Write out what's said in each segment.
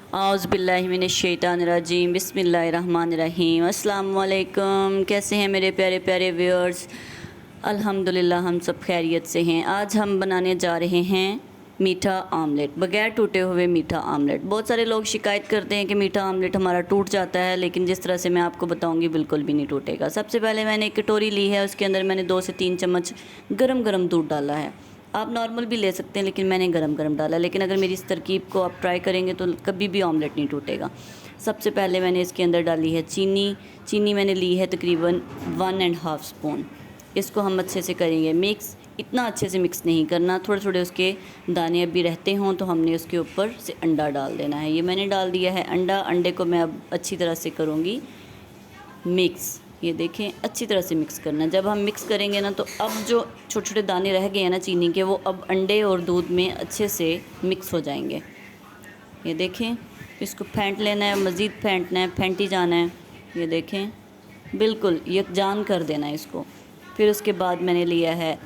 औज़ुबिल्लाहिमिनश्शैतानिर्रजीम बिस्मिल्लाहिर्रहमानिर्रहीम। अस्सलाम वालेकुम। कैसे हैं मेरे प्यारे प्यारे व्यूअर्स? अल्हम्दुलिल्लाह हम सब खैरियत से हैं। आज हम बनाने जा रहे हैं मीठा आमलेट, बग़ैर टूटे हुए मीठा आमलेट। बहुत सारे लोग शिकायत करते हैं कि मीठा आमलेट हमारा टूट जाता है, लेकिन जिस तरह से मैं आपको बताऊंगी बिल्कुल भी नहीं टूटेगा। सबसे पहले मैंने एक कटोरी ली है, उसके अंदर मैंने 2 से 3 चम्मच गरम गरम दूध डाला है। आप नॉर्मल भी ले सकते हैं, लेकिन मैंने गरम गरम डाला। लेकिन अगर मेरी इस तरकीब को आप ट्राई करेंगे तो कभी भी ऑमलेट नहीं टूटेगा। सबसे पहले मैंने इसके अंदर डाली है चीनी मैंने ली है तकरीबन 1.5 स्पून। इसको हम अच्छे से करेंगे मिक्स। इतना अच्छे से मिक्स नहीं करना, थोड़े थोड़े उसके दाने अभी रहते हों तो हमने उसके ऊपर से अंडा डाल देना है। ये मैंने डाल दिया है अंडा। अंडे को मैं अब अच्छी तरह से करूँगी मिक्स। ये देखें, अच्छी तरह से मिक्स करना। जब हम मिक्स करेंगे ना, तो अब जो छोटे छोटे दाने रह गए हैं ना चीनी के, वो अब अंडे और दूध में अच्छे से मिक्स हो जाएंगे। ये देखें, इसको फेंट लेना है, मज़ीद फेंटना है, फेंटी जाना है। ये देखें, बिल्कुल यकजान कर देना है इसको। फिर उसके बाद मैंने लिया है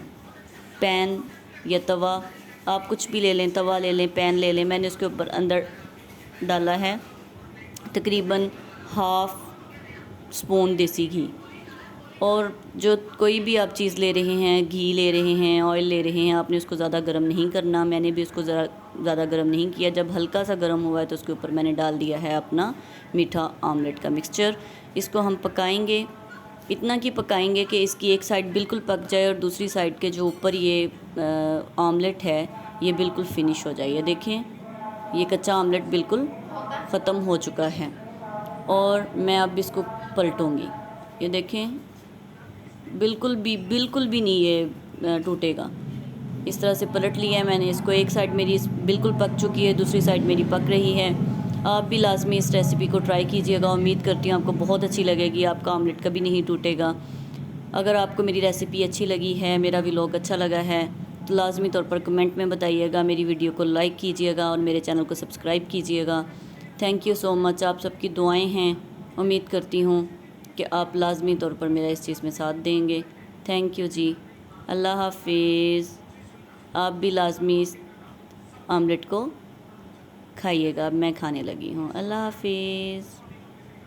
पैन या तवा, आप कुछ भी ले लें, तवा ले लें, पैन ले लें। मैंने उसके ऊपर अंदर डाला है तकरीबन हाफ़ स्पून देसी घी। और जो कोई भी आप चीज़ ले रहे हैं, घी ले रहे हैं, ऑयल ले रहे हैं, आपने उसको ज़्यादा गर्म नहीं करना। मैंने भी उसको ज़्यादा गर्म नहीं किया। जब हल्का सा गर्म हुआ है तो उसके ऊपर मैंने डाल दिया है अपना मीठा आमलेट का मिक्सचर। इसको हम पकाएंगे, इतना कि पकाएंगे कि इसकी एक साइड बिल्कुल पक जाए और दूसरी साइड के जो ऊपर ये आमलेट है ये बिल्कुल फिनिश हो जाए। ये देखें, ये कच्चा आमलेट बिल्कुल ख़त्म हो चुका है और मैं अब इसको पलटूँगी। ये देखें, बिल्कुल भी नहीं ये टूटेगा। इस तरह से पलट लिया है मैंने इसको। एक साइड मेरी बिल्कुल पक चुकी है, दूसरी साइड मेरी पक रही है। आप भी लाजमी इस रेसिपी को ट्राई कीजिएगा। उम्मीद करती हूँ आपको बहुत अच्छी लगेगी, आपका आमलेट कभी नहीं टूटेगा। अगर आपको मेरी रेसिपी अच्छी लगी है, मेरा व्लॉग अच्छा लगा है, तो लाजमी तौर पर कमेंट में बताइएगा। मेरी वीडियो को लाइक कीजिएगा और मेरे चैनल को सब्सक्राइब कीजिएगा। Thank you so much. आप सबकी दुआएं हैं। उम्मीद करती हूँ कि आप लाजमी तौर पर मेरा इस चीज़ में साथ देंगे। थैंक यू जी। अल्लाह हाफिज़। आप भी लाजमी इस आमलेट को खाइएगा। अब मैं खाने लगी हूँ। अल्लाह हाफिज़।